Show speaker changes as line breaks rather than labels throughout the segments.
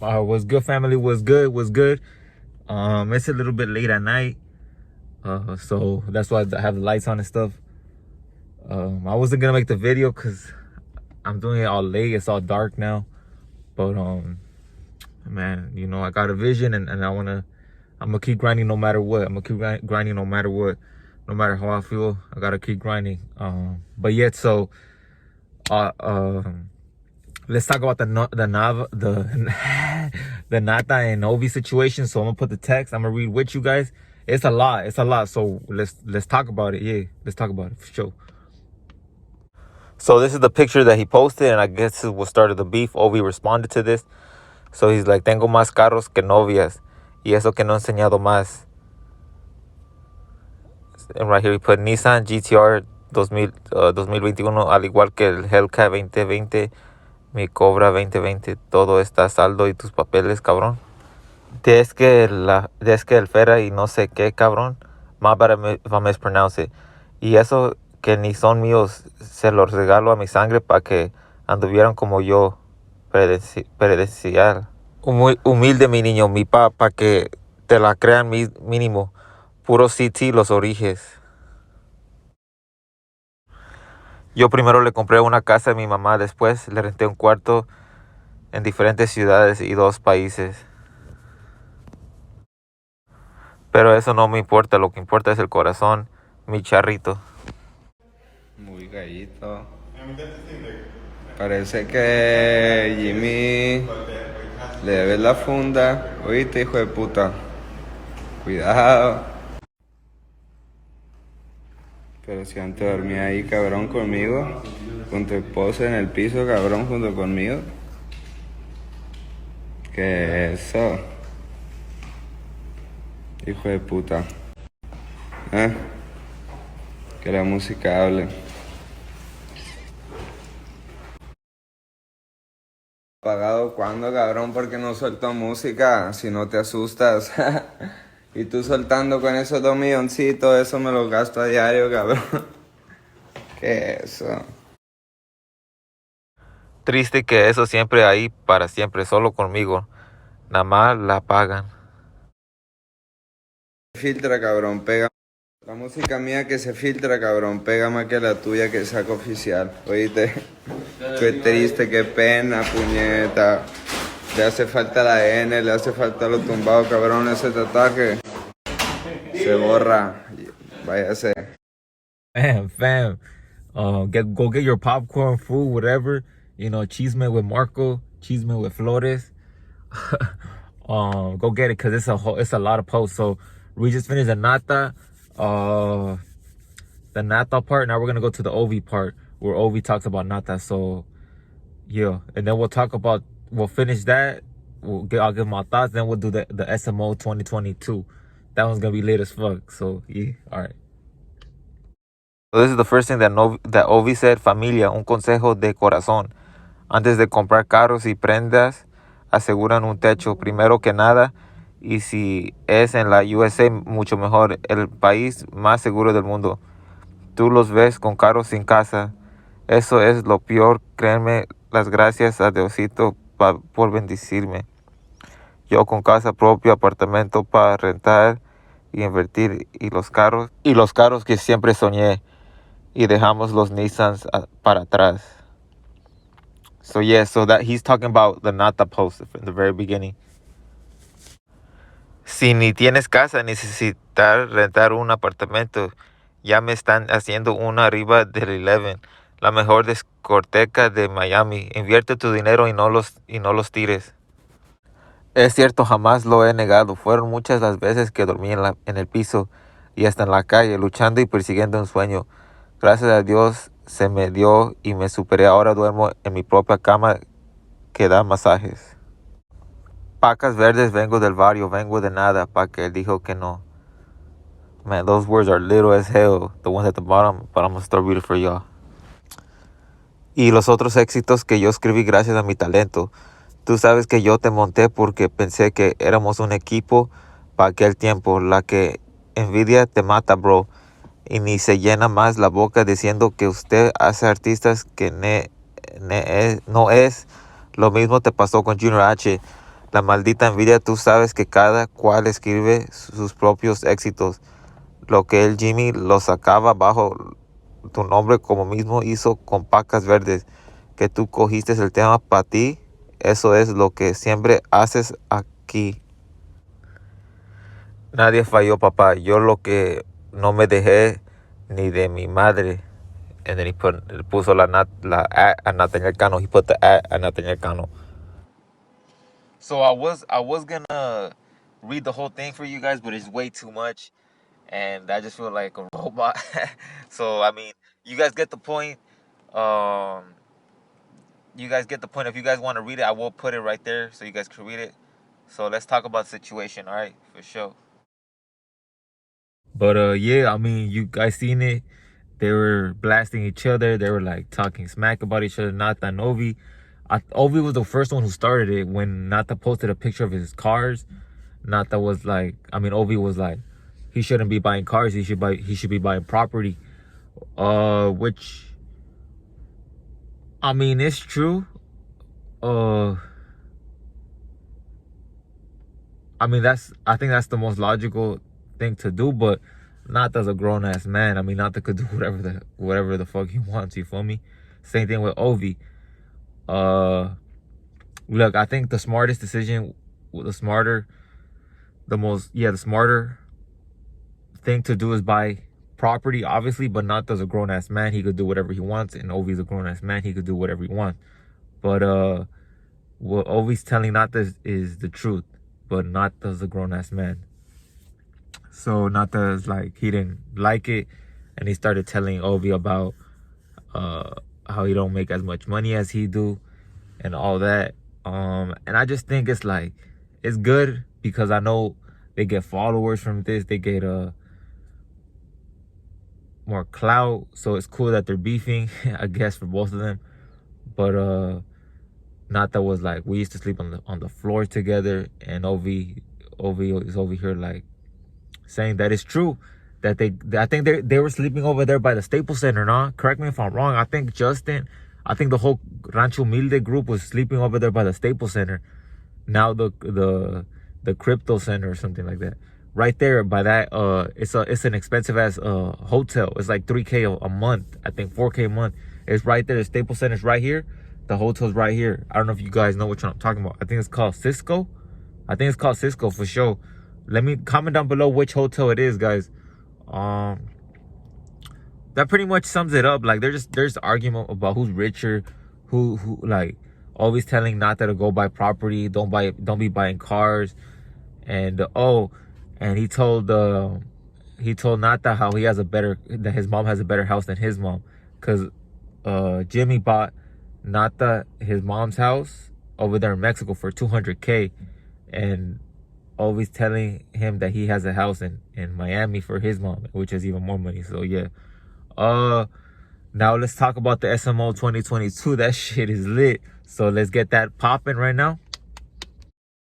What's good, family? What's good? What's good? It's a little bit late at night, so that's why I have the lights on and stuff. I wasn't gonna make the video because I'm doing it all late. It's all dark now, but man, you know I got a vision, and I'm gonna keep grinding no matter what. I'm gonna keep grinding no matter what, no matter how I feel. I gotta keep grinding. But yet, so let's talk about the Nata and Ovi situation. So I'm gonna put the text. I'm gonna read with you guys. It's a lot. It's a lot. So let's talk about it. Yeah, let's talk about it for sure. So this is the picture that he posted, and I guess this is what started the beef. Ovi responded to this. So he's like, "Tengo más carros que novias, y eso que no he enseñado más." And right here he put Nissan GTR 2021, al igual que el Hellcat 2020. Mi Cobra 2020, todo está a saldo y tus papeles, cabrón. Es que el Fera y no sé qué, cabrón. Más para mispronounce it. Y eso que ni son míos, se los regalo a mi sangre para que anduvieran como yo, presidencial. Humilde, mi niño, mi para que te la crean mínimo. Puro CT los origes. Yo primero le compré una casa a mi mamá, después le renté un cuarto en diferentes ciudades y 2 países. Pero eso no me importa, lo que importa es el corazón, mi charrito.
Muy gallito. Parece que Jimmy le debe la funda. Oíste, hijo de puta. Cuidado. Pero si antes dormía ahí, cabrón, conmigo, con tu esposa en el piso, cabrón, junto conmigo. ¿Qué es eso? Hijo de puta. Que la música hable. ¿Apagado cuándo, cabrón? Porque no suelto música, si no te asustas. Y tú soltando con esos 2 milloncitos, eso me lo gasto a diario, cabrón. ¿Qué es eso?
Triste que eso siempre ahí para siempre, solo conmigo. Nada más la pagan.
Filtra, cabrón, pega. La música mía que se filtra, cabrón, pega más que la tuya que saca oficial. Oíste, qué triste, qué pena, puñeta. Le hace falta la N, le hace falta lo tumbado, cabrón, ese tatuaje. Se borra, váyase.
Fam, go get your popcorn, food, whatever. You know, chisme with Marco, chisme with Flores. Go get it, cause it's a lot of posts. So we just finished the Nata part. Now we're gonna go to the Ovi part where Ovi talks about Nata. So yeah, and then we'll finish that. I'll give my thoughts. Then we'll do the SMO 2022. That one's gonna be late as fuck. So yeah, all right. So this is the first thing that Ovi said. Familia, un consejo de corazón. Antes de comprar carros y prendas, aseguran un techo primero que nada. Y si es en la USA, mucho mejor. El país más seguro del mundo. Tú los ves con carros sin casa. Eso es lo peor. Créanme, las gracias a Diosito por bendecirme. Yo con casa propia, apartamento para rentar y invertir. Y los carros que siempre soñé. Y dejamos los Nissans para atrás. So yeah, so that he's talking about the Nata post in the very beginning. Si ni tienes casa, necesitas rentar un apartamento. Ya me están haciendo una arriba del 11, la mejor discoteca de Miami. Invierte tu dinero y no los tires. Es cierto, jamás lo he negado. Fueron muchas las veces que dormí en el piso y hasta en la calle, luchando y persiguiendo un sueño. Gracias a Dios se me dio y me superé. Ahora duermo en mi propia cama que da masajes. Pacas verdes, vengo del barrio, vengo de nada, pa' que él dijo que no. Man, those words are little as hell, the ones at the bottom, but I'm gonna start reading for y'all. Y los otros éxitos que yo escribí gracias a mi talento. Tú sabes que yo te monté porque pensé que éramos un equipo para aquel tiempo. La que envidia te mata, bro. Y ni se llena más la boca diciendo que usted hace artistas que no es. Lo mismo te pasó con Junior H. La maldita envidia, tú sabes que cada cual escribe sus propios éxitos. Lo que el Jimmy lo sacaba bajo tu nombre como mismo hizo con Pacas Verdes. Que tú cogiste el tema para ti. Eso es lo que siempre haces aquí. Nadie falló, papá. Yo lo que no me dejé ni de mi madre. And then he puso la at Natanael Cano. He put the at Natanael Cano. So I was gonna read the whole thing for you guys, but it's way too much, and I just feel like a robot. So I mean, you guys get the point. Um, you guys get the point. If you guys want to read it, I will put it right there so you guys can read it. So let's talk about the situation, all right? For sure. But yeah, I mean, you guys seen it. They were blasting each other. They were like talking smack about each other. Nata and Ovi. Ovi was the first one who started it when Nata posted a picture of his cars. Nata was like, I mean, Ovi was like, he shouldn't be buying cars. He should be buying property. Which, I mean, it's true. I mean, I think that's the most logical thing to do, but Nata's a grown ass man. I mean, Nata could do whatever the fuck he wants, you feel me? Same thing with Ovi. Look, I think the smartest decision, the smarter thing to do is buy property, obviously, but Nata's a grown ass man. He could do whatever he wants, and Ovi's a grown ass man. He could do whatever he wants. But what Ovi's telling Nata is the truth, but Nata's a grown ass man. So Nata's like, he didn't like it, and he started telling Ovi about how he don't make as much money as he do and all that. And I just think it's like, it's good because I know they get followers from this. They get more clout, so it's cool that they're beefing, I guess, for both of them. But Nata was like, we used to sleep on the floor together, and Ovi is over here like saying that it's true that I think they were sleeping over there by the Staples Center, nah? Correct me if I'm wrong. I think the whole Rancho Humilde group was sleeping over there by the Staples Center. Now the Crypto Center or something like that. Right there by that, it's an expensive ass hotel. It's like $3K a month. I think $4K a month. It's right there. The Staples Center's right here. The hotel's right here. I don't know if you guys know what I'm talking about. I think it's called Cisco. I think it's called Cisco for sure. Let me comment down below which hotel it is, guys. That pretty much sums it up. Like there's argument about who's richer, who like always telling Nata to go buy property, don't be buying cars, and and he told Nata how that his mom has a better house than his mom, because Jimmy bought Nata his mom's house over there in Mexico for $200K, and always telling him that he has a house in Miami for his mom, which is even more money. So yeah. Now let's talk about the SMO 2022. That shit is lit. So let's get that popping right now.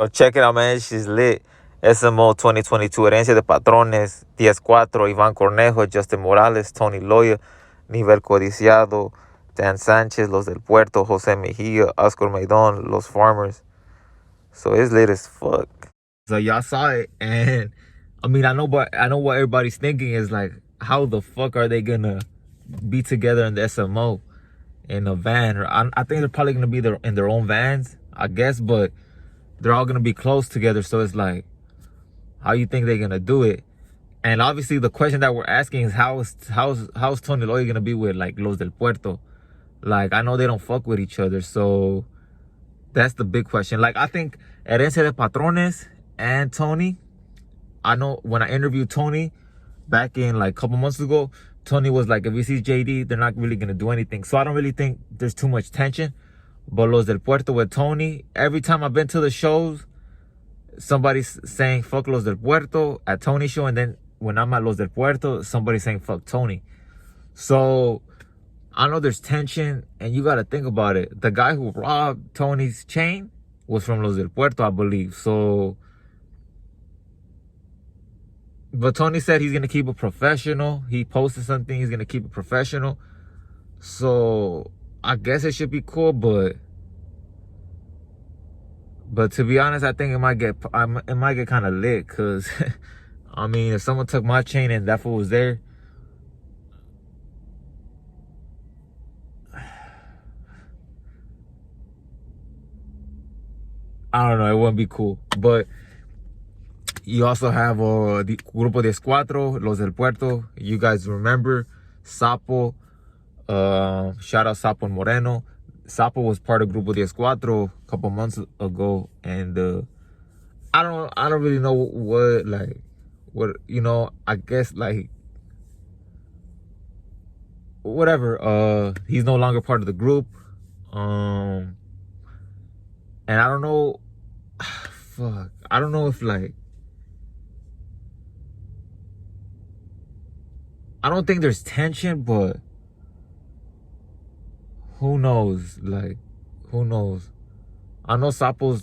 So check it out, man. She's lit. SMO 2022. Herencia de Patrones. 10-4. Iván Cornejo. Justin Morales. Tony Loya. Nivel Codiciado. Dan Sánchez. Los del Puerto. Jose Mejia. Oscar Maidon. Los Farmers. So it's lit as fuck. So y'all saw it, and I mean, I know what everybody's thinking is like, how the fuck are they gonna be together in the SMO in a van? Or I think they're probably gonna be in their own vans, I guess, but they're all gonna be close together. So it's like, how you think they're gonna do it? And obviously, the question that we're asking is how's Tony Loya gonna be with like Los del Puerto? Like, I know they don't fuck with each other, so that's the big question. Like, I think Herencia de Patrones and Tony, I know when I interviewed Tony back in like a couple months ago, Tony was like, if he sees JD, they're not really gonna do anything. So I don't really think there's too much tension. But Los del Puerto with Tony, every time I've been to the shows, somebody's saying fuck Los del Puerto at Tony's show, and then when I'm at Los del Puerto, somebody's saying fuck Tony. So I know there's tension, and you gotta think about it. The guy who robbed Tony's chain was from Los del Puerto, I believe. So, but Tony said he's gonna keep it professional. He posted something, he's gonna keep it professional. So I guess it should be cool, but But to be honest, I think it might get kind of lit, cause I mean, if someone took my chain and that fool was there, I don't know, it wouldn't be cool. But you also have the Grupo de Cuatro, Los del Puerto. You guys remember Sapo? Shout out Sapo and Moreno. Sapo was part of Grupo de Cuatro a couple months ago, and I don't really know what I guess like whatever. He's no longer part of the group, and I don't know. Fuck, I don't know if like. I don't think there's tension, but who knows? Like, who knows? I think Sapo's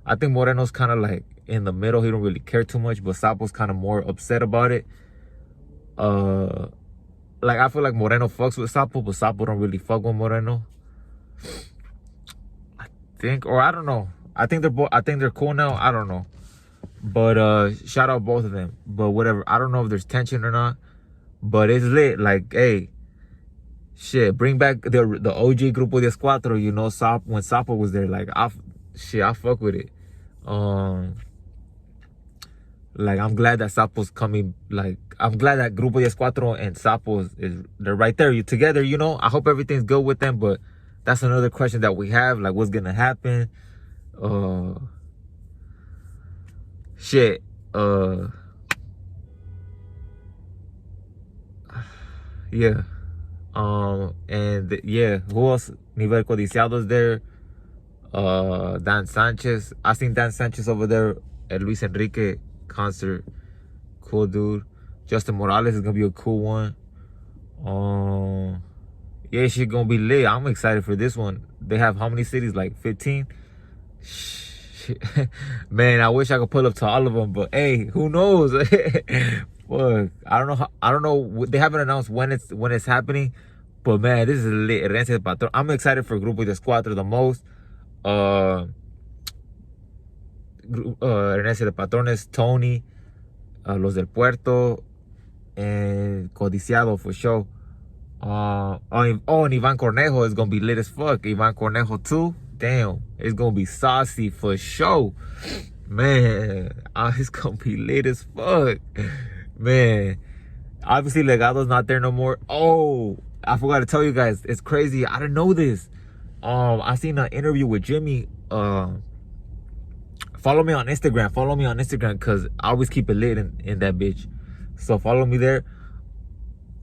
I think Moreno's kind of like in the middle. He don't really care too much, but Sapo's kind of more upset about it. Like I feel like Moreno fucks with Sapo, but Sapo don't really fuck with Moreno. I don't know. I think they're cool now. I don't know. But shout out both of them. But whatever. I don't know if there's tension or not. But it's lit. Like, hey, shit, bring back the OG Grupo de Cuatro, you know, when Sapo was there. Like, I fuck with it. Like, I'm glad that Sapo's coming. Like, I'm glad that Grupo de Cuatro and Sapo they're right there. You together, you know. I hope everything's good with them. But that's another question that we have. Like, what's gonna happen? Shit. Yeah. And yeah, who else? Nivel Codiciado's there. Dan Sanchez. I seen Dan Sanchez over there at Luis Enrique concert. Cool dude. Justin Morales is gonna be a cool one. Yeah, shit gonna be lit. I'm excited for this one. They have how many cities? Like 15? Man, I wish I could pull up to all of them, but hey, who knows? Fuck, I don't know. They haven't announced when it's happening, but man, this is lit. Herencia del Patrón. I'm excited for Grupo de Cuatro the most. Herencia del Patrones, Tony, Los del Puerto, and Codiciado for sure. And Ivan Cornejo is gonna be lit as fuck. Ivan Cornejo too. Damn, it's gonna be saucy for sure. Man, it's gonna be lit as fuck. Man, obviously Legado's not there no more. Oh, I forgot to tell you guys, it's crazy. I didn't know this. I seen an interview with Jimmy. Follow me on Instagram because I always keep it lit in that bitch. So follow me there.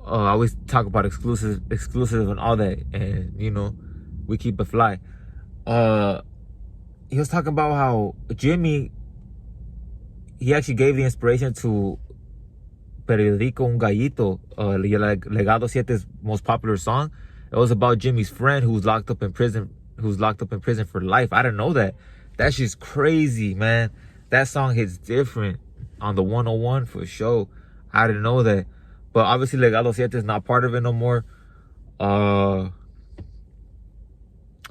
I always talk about exclusive and all that, and you know, we keep it fly. He was talking about how Jimmy, he actually gave the inspiration to Periodico Un Gallito, Legado 7's most popular song. It was about Jimmy's friend who's locked up in prison for life. I didn't know that. That shit's crazy, man. That song hits different on the 101 for sure. I didn't know that. But obviously Legado 7 is not part of it no more.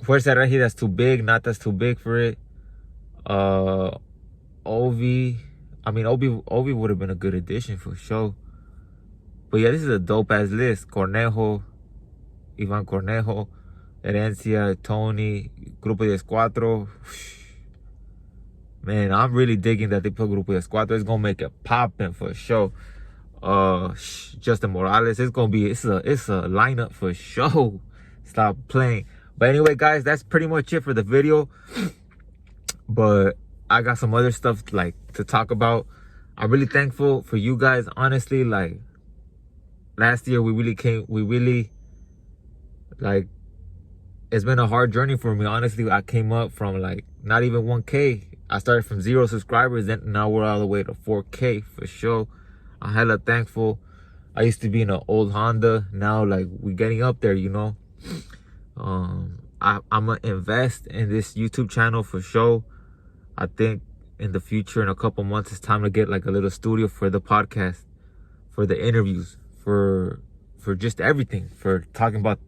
Fuerza Regia, that's too big. That's too big for it. Ovi would have been a good addition for sure. But yeah, this is a dope ass list. Cornejo, Ivan Cornejo, Herencia, Tony, Grupo de Cuatro. Man, I'm really digging that they put Grupo de Cuatro. It's gonna make it poppin' for sure. Justin Morales, it's a lineup for sure. Stop playing. But anyway, guys, that's pretty much it for the video. But I got some other stuff like to talk about. I'm really thankful for you guys. Honestly, like last year we really like, it's been a hard journey for me. Honestly, I came up from like not even 1K. I started from 0 subscribers, then now we're all the way to 4K for sure. I'm hella thankful. I used to be in an old Honda. Now like we're getting up there, you know. I'm gonna invest in this YouTube channel for sure. I think in the future, in a couple months, it's time to get like a little studio for the podcast, for the interviews, for just everything, for talking about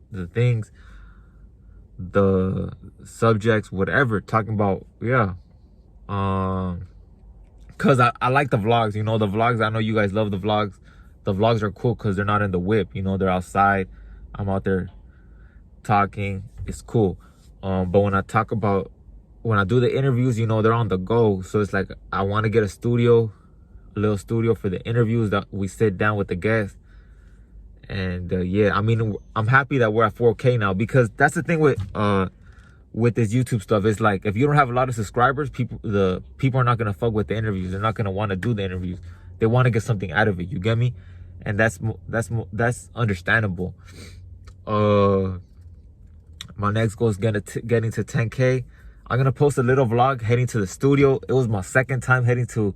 the things. the subjects, whatever, talking about, yeah. Cause I like the vlogs, you know, the vlogs. I know you guys love the vlogs. The vlogs are cool because they're not in the whip, you know, they're outside. I'm out there talking. It's cool. But when I do the interviews, you know, they're on the go. So it's like I want to get a little studio for the interviews that we sit down with the guests. And yeah, I mean, I'm happy that we're at 4K now, because that's the thing with this YouTube stuff. It's like, if you don't have a lot of subscribers, people are not gonna fuck with the interviews. They're not gonna want to do the interviews. They want to get something out of it. You get me? And that's understandable. My next goal is getting to 10K. I'm gonna post a little vlog heading to the studio. It was my second time to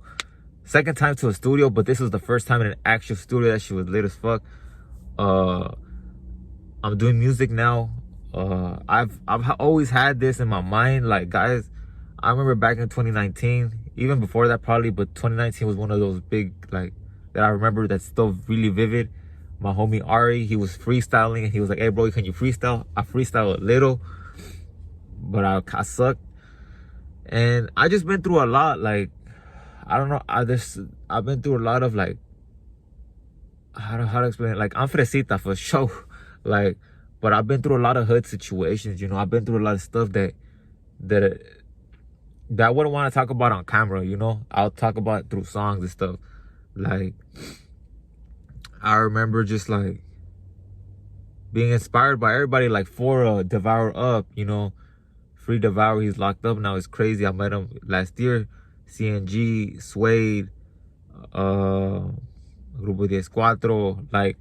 a studio, but this was the first time in an actual studio. That shit was lit as fuck. I'm doing music now. I've always had this in my mind, like, guys, I remember back in 2019, even before that probably, but 2019 was one of those big, like, that I remember that's still really vivid. My homie Ari, he was freestyling, and he was like, hey bro, can you freestyle? I freestyle a little, but I sucked. And I just been through a lot, like, I don't know, I've been through a lot of, like, how to explain it? Like, I'm fresita for sure, like, but I've been through a lot of hood situations, you know. I've been through a lot of stuff that I wouldn't want to talk about on camera, you know. I'll talk about it through songs and stuff. Like, I remember just, like, being inspired by everybody, like, for Devour Up, you know. Free Devour, he's locked up now. It's crazy. I met him last year. CNG, Suede, Grupo 14, like,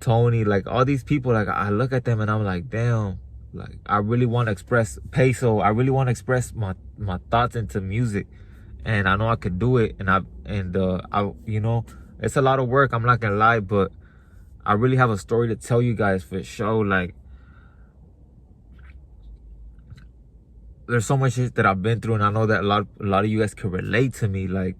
Tony, like, all these people, like, I look at them and I'm like, damn, like, I really want to express peso. I really want to express my thoughts into music, and I know I could do it. And I you know, it's a lot of work, I'm not gonna lie, but I really have a story to tell you guys for sure. Like, there's so much shit that I've been through, and I know that a lot of you guys can relate to me. Like,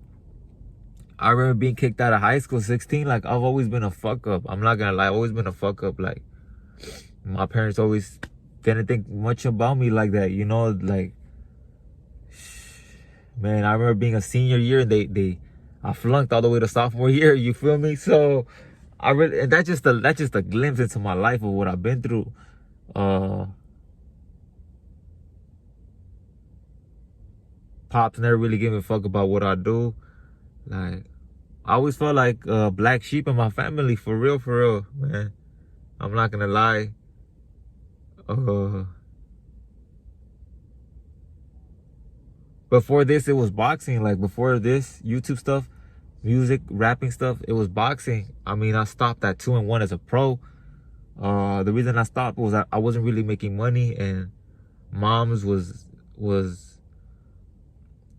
I remember being kicked out of high school, 16. Like, I've always been a fuck up. I'm not gonna lie, I've always been a fuck up. Like, my parents always didn't think much about me like that, you know. Like, man, I remember being a senior year, and I flunked all the way to sophomore year. You feel me? So and that's just a glimpse into my life of what I've been through. Pops never really gave a fuck about what I do. Like, I always felt like a black sheep in my family, for real, man. I'm not gonna lie. Before this, it was boxing. Like, before this YouTube stuff, music, rapping stuff, it was boxing. I mean, I stopped at 2-1 as a pro. The reason I stopped was I wasn't really making money, and mom's was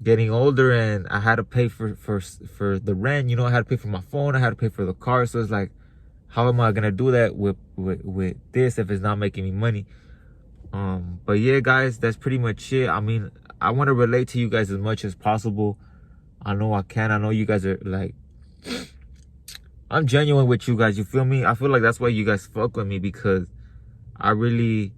getting older, and I had to pay for the rent, you know. I had to pay for my phone, I had to pay for the car. So it's like, how am I gonna do that with this if it's not making me money? But yeah, guys, that's pretty much it. I mean, I want to relate to you guys as much as possible. I know I can. I know you guys are, like, I'm genuine with you guys, you feel me? I feel like that's why you guys fuck with me, because I really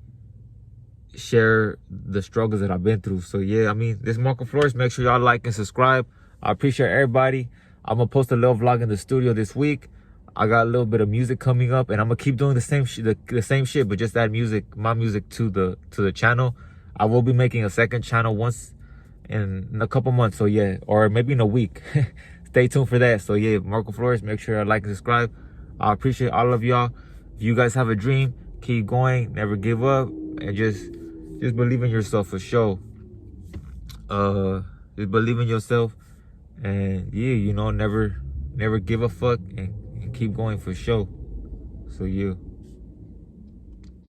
share the struggles that I've been through. So yeah, I mean, this is Marcopflores. Make sure y'all like and subscribe. I appreciate everybody. I'm gonna post a little vlog in the studio this week. I got a little bit of music coming up, and I'm gonna keep doing the same shit, but just add my music to the channel. I will be making a second channel once in a couple months, so yeah, or maybe in a week. Stay tuned for that. So yeah, Marcopflores, make sure you like and subscribe. I appreciate all of y'all. If you guys have a dream, keep going, never give up, and just believe in yourself for sure. Just believe in yourself, and yeah, you know, never give a fuck, and keep going for sure. So yeah.